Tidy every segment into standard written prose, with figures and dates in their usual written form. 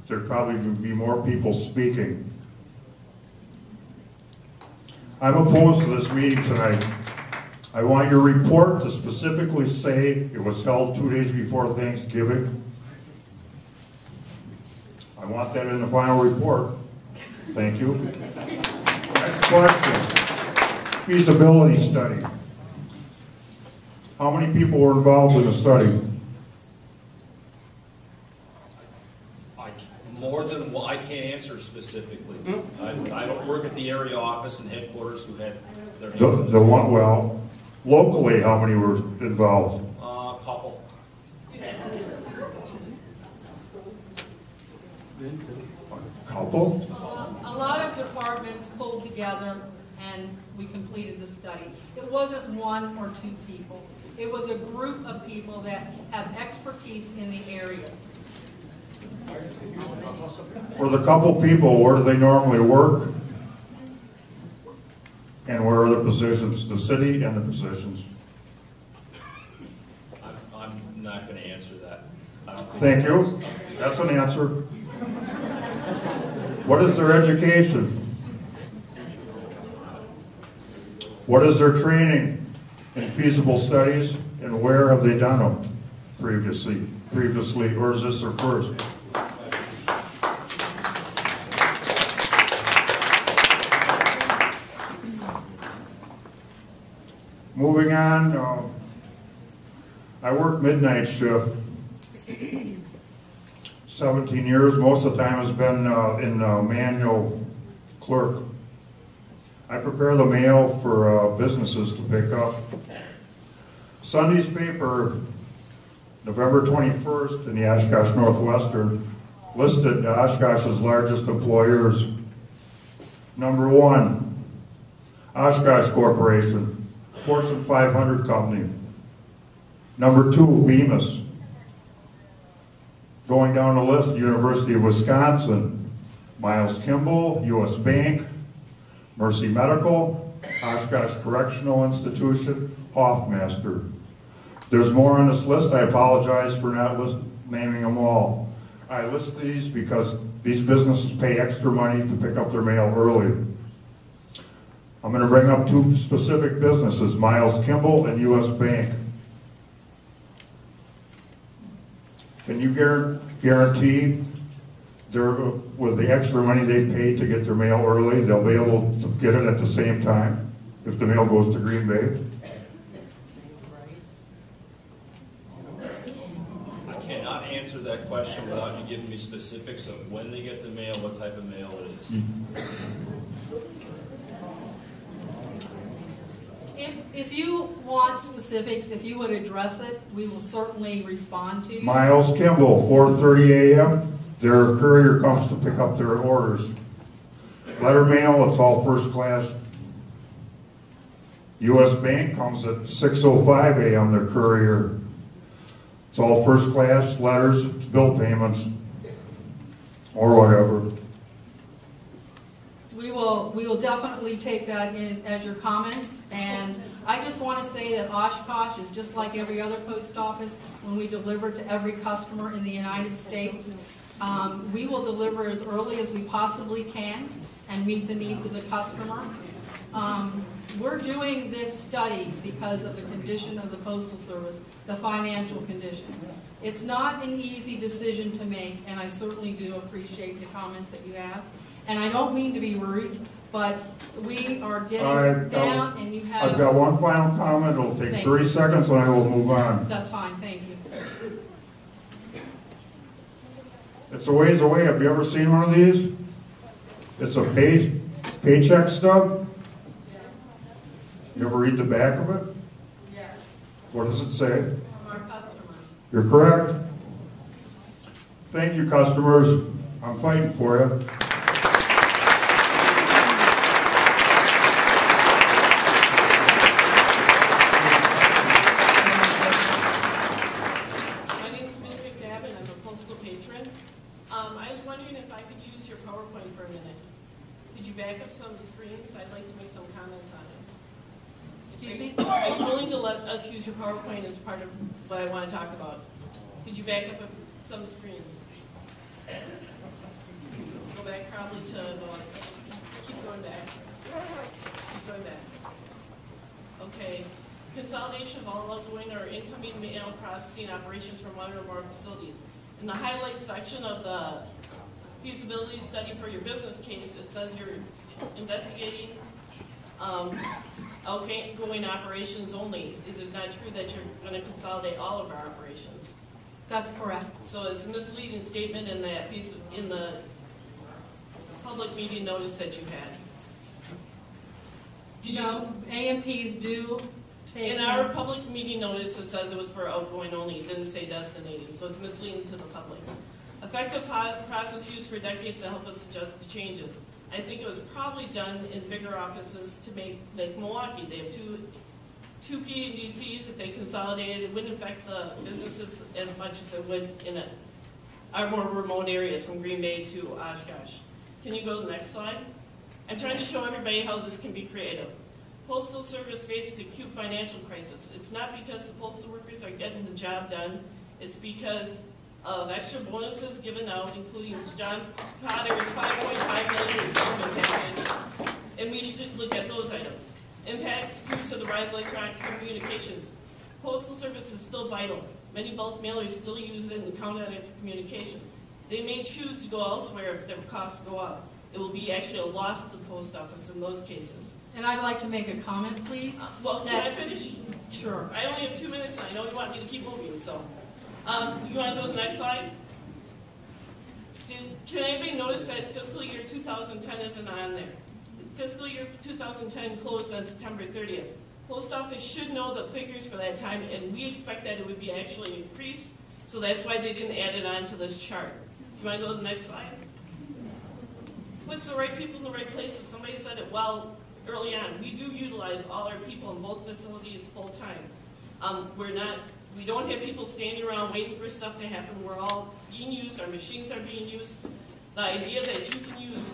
there'd probably be more people speaking. I'm opposed to this meeting tonight. I want your report to specifically say it was held 2 days before Thanksgiving. I want that in the final report. Thank you. Next question. Feasibility study. How many people were involved in the study? More than one. I can't answer specifically. I don't work at the area office and headquarters who had their hands in The one, well, locally, how many were involved? couple. Couple? A lot of departments pulled together and we completed the study. It wasn't 1 or 2 people. It was a group of people that have expertise in the areas. For the couple people, where do they normally work? And where are the positions? The city and the positions. I'm not going to answer that. I don't think Thank you. That's an answer. What is their education? What is their training in feasible studies, and where have they done them previously, or is this their first? Moving on, I work midnight shift, 17 years. Most of the time has been in manual clerk. I prepare the mail for businesses to pick up. Sunday's paper, November 21st, in the Oshkosh Northwestern, listed Oshkosh's largest employers. Number 1, Oshkosh Corporation, Fortune 500 company. Number 2, Bemis. Going down the list, University of Wisconsin, Miles Kimball, U.S. Bank, Mercy Medical, Oshkosh Correctional Institution, Hoffmaster. There's more on this list. I apologize for not naming them all. I list these because these businesses pay extra money to pick up their mail early. I'm going to bring up 2 specific businesses, Miles Kimball and U.S. Bank. Can you guarantee with the extra money they pay to get their mail early, they'll be able to get it at the same time if the mail goes to Green Bay? I cannot answer that question without you giving me specifics of when they get the mail, what type of mail it is. If you want specifics, if you would address it, we will certainly respond to you. Miles Kimball, 4:30 a.m. Their courier comes to pick up their orders. Letter mail, it's all first class. U.S. Bank comes at 6:05 a.m. Their courier. It's all first class letters, it's bill payments, or whatever. We will definitely take that in as your comments, and I just want to say that Oshkosh is just like every other post office when we deliver to every customer in the United States. We will deliver as early as we possibly can and meet the needs of the customer. We're doing this study because of the condition of the Postal Service, the financial condition. It's not an easy decision to make, and I certainly do appreciate the comments that you have. And I don't mean to be rude, but we are getting down, and you have... I've got one final comment. It'll take 30 seconds, and I will move on. That's fine, thank you. It's a ways away. Have you ever seen one of these? It's a paycheck stub. Yes. You ever read the back of it? Yes. What does it say? From our customers. You're correct. Thank you, customers. I'm fighting for you. I was wondering if I could use your PowerPoint for a minute. Could you back up some screens? I'd like to make some comments on it. Excuse me? Are you willing to let us use your PowerPoint as part of what I want to talk about? Could you back up some screens? Okay. Consolidation of all outgoing or incoming mail processing operations from one or more facilities. In the highlight section of the feasibility study for your business case, it says you're investigating outgoing operations only. Is it not true that you're going to consolidate all of our operations? That's correct. So it's a misleading statement in that piece in the public meeting notice that you had. No, AMPs do take. In our public meeting notice, it says it was for outgoing only. It didn't say destinating, so it's misleading to the public. Effective process used for decades to help us adjust to changes. I think it was probably done in bigger offices to make, like Milwaukee. They have two P&DCs. If they consolidated, it wouldn't affect the businesses as much as it would in our more remote areas from Green Bay to Oshkosh. Can you go to the next slide? I'm trying to show everybody how this can be creative. Postal Service faces acute financial crisis. It's not because the postal workers are getting the job done. It's because of extra bonuses given out, including John Potter's $5.5 million retirement package. And we should look at those items. Impacts due to the rise of electronic communications. Postal Service is still vital. Many bulk mailers still use it and count on it for communications. They may choose to go elsewhere if their costs go up. It will be actually a loss to the post office in those cases. And I'd like to make a comment, please. Well, can I finish? Sure. I only have 2 minutes, and I know you want me to keep moving, so. You want to go to the next slide? Can anybody notice that fiscal year 2010 isn't on there? Fiscal year 2010 closed on September 30th. Post office should know the figures for that time, and we expect that it would be actually increased, so that's why they didn't add it on to this chart. Do you want to go to the next slide? Puts the right people in the right places. Somebody said it well early on. We do utilize all our people in both facilities full time. We don't have people standing around waiting for stuff to happen. We're all being used. Our machines are being used. The idea that you can use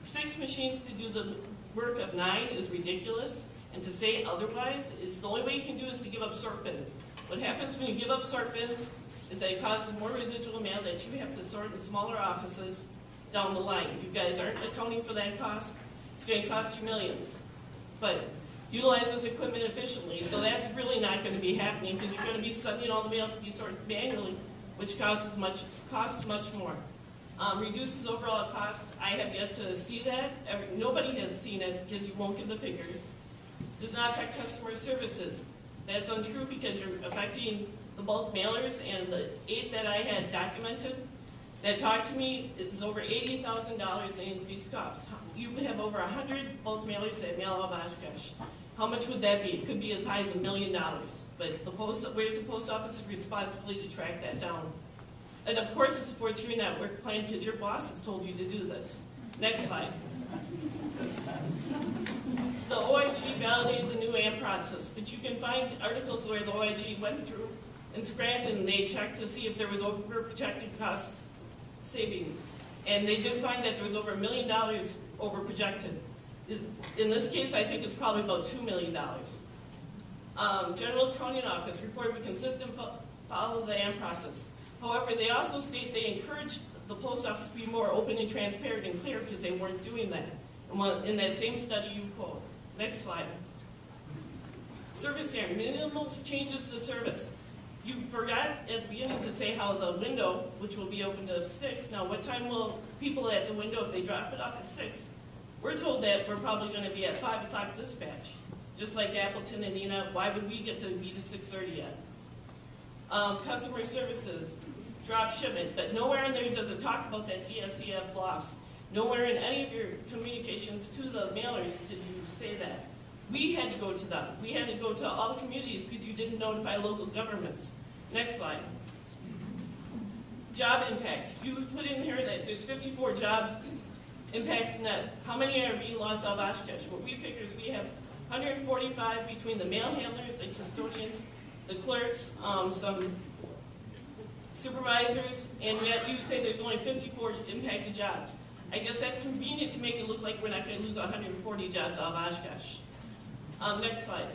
6 machines to do the work of 9 is ridiculous. And to say otherwise is the only way you can do is to give up sort bins. What happens when you give up sort bins is that it causes more residual mail that you have to sort in smaller offices down the line. You guys aren't accounting for that cost. It's going to cost you millions. But utilize this equipment efficiently, so that's really not going to be happening because you're going to be sending all the mail to be sorted manually, which costs much more. Reduces overall cost. I have yet to see that. Nobody has seen it because you won't give the figures. Does not affect customer services. That's untrue because you're affecting the bulk mailers, and the 8 that I had documented that talked to me, it's over $80,000 in increased costs. You have over 100 bulk mailers that mail out of Oshkosh. How much would that be? It could be as high as $1 million. But where's the post office's responsibility to track that down? And of course it supports your network plan because your boss has told you to do this. Next slide. The OIG validated the new AMP process, but you can find articles where the OIG went through in Scranton and they checked to see if there was over-projected cost savings. And they did find that there was over $1 million over-projected. In this case, I think it's probably about $2 million. General Accounting Office reported we consistently follow the AMP process. However, they also state they encouraged the post office to be more open and transparent and clear because they weren't doing that. In that same study you quote. Next slide. Service area, minimal changes to service. You forgot at the beginning to say how the window, which will be open to 6, now what time will people at the window, if they drop it off at 6, we're told that we're probably going to be at 5 o'clock dispatch. Just like Appleton and Nina, why would we get to be to 6:30 yet? Customer services, drop shipment, but nowhere in there does it talk about that DSCF loss. Nowhere in any of your communications to the mailers did you say that. We had to go to them. We had to go to all the communities because you didn't notify local governments. Next slide. Job impacts. You put in here that there's 54 job impacts net. How many are being lost out of Oshkosh? What we figure is we have 145 between the mail handlers, the custodians, the clerks, some supervisors, and yet you say there's only 54 impacted jobs. I guess that's convenient to make it look like we're not going to lose 140 jobs out of Oshkosh. Next slide.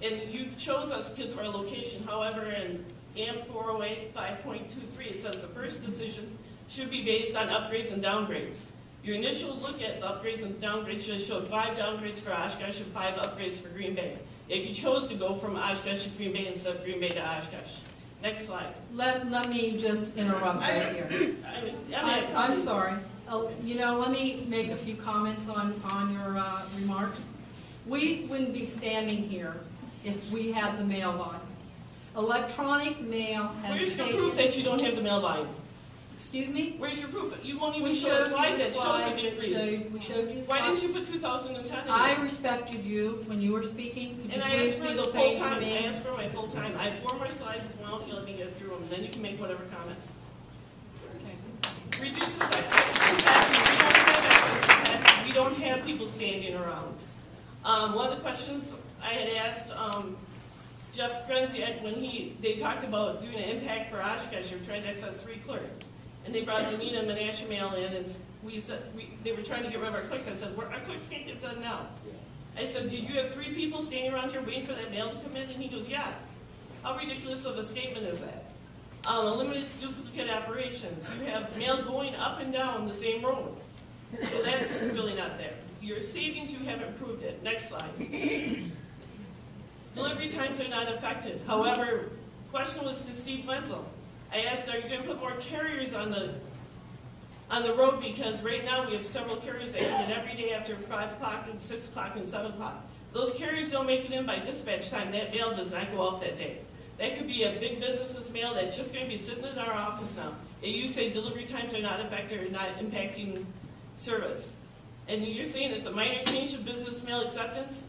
And you chose us because of our location. However, in AM 408 5.23, it says the first decision should be based on upgrades and downgrades. Your initial look at the upgrades and downgrades showed 5 downgrades for Oshkosh and 5 upgrades for Green Bay. Yet you chose to go from Oshkosh to Green Bay instead of Green Bay to Oshkosh. Next slide. Let me just interrupt right here. I'm sorry. You know, let me make a few comments on your remarks. We wouldn't be standing here if we had the mail volume. Electronic mail has Where's your taken... proof that you don't have the mail volume? Excuse me? Where's your proof? You won't even We show a showed slide you that shows slides the that decrease. we showed you Why didn't slides. you put 2010 in I there? respected you when you were speaking. Could you And I please asked be for the the same full for time. I me? asked for my full time. I have 4 more slides. Well, you let me get through them, and then you can make whatever comments. Okay. Reduces excess capacity. We don't have excess capacity. We don't have people standing around. One of the questions I had asked Jeff Grenziak when they talked about doing an impact for Oshkosh, or trying to access 3 clerks. And they brought the Nina Menashe mail in, and they were trying to get rid of our clerks. I said, our clerks can't get done now. I said, did you have 3 people standing around here waiting for that mail to come in? And he goes, yeah. How ridiculous of a statement is that? Eliminate duplicate operations. You have mail going up and down the same road. So that's really not there. Your savings, you haven't proved it. Next slide. Delivery times are not affected. However, question was to Steve Wenzel. I asked, are you going to put more carriers on the road? Because right now we have several carriers that come in every day after 5 o'clock and 6 o'clock and 7 o'clock. Those carriers don't make it in by dispatch time. That mail does not go out that day. That could be a big business's mail that's just going to be sitting in our office now. And you say delivery times are not affected or not impacting service. And you're saying it's a minor change to business mail acceptance?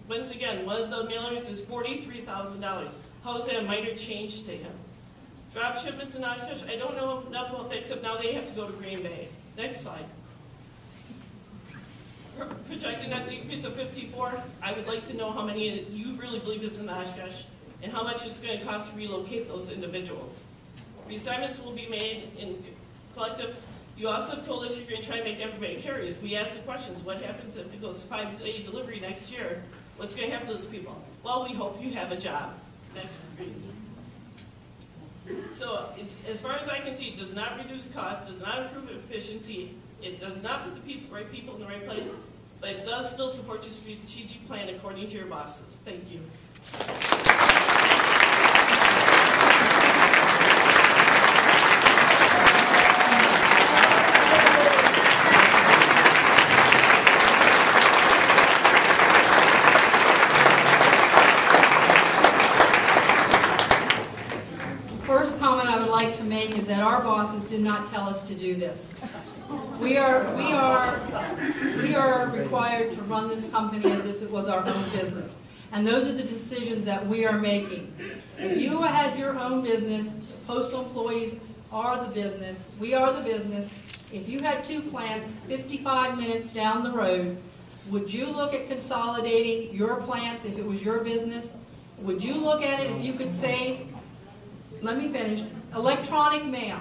Once again, one of the mailers is $43,000. How is that a minor change to him? Drop shipments in Oshkosh, I don't know enough about that, except now they have to go to Green Bay. Next slide. Projected net decrease of 54. I would like to know how many you really believe is in Oshkosh, and how much it's going to cost to relocate those individuals. Reassignments will be made in collective. You also have told us you're going to try and make everybody carriers. We asked the questions, what happens if it goes 5-day delivery next year? What's going to happen to those people? Well, we hope you have a job. Next screen. So, as far as I can see, it does not reduce cost, does not improve efficiency, it does not put the right people in the right place, but it does still support your strategic plan according to your bosses. Thank you. First comment I would like to make is that our bosses did not tell us to do this. We are required to run this company as if it was our own business. And those are the decisions that we are making. If you had your own business, postal employees are the business, we are the business. If you had 2 plants 55 minutes down the road, would you look at consolidating your plants if it was your business? Would you look at it if you could save? Let me finish. Electronic mail.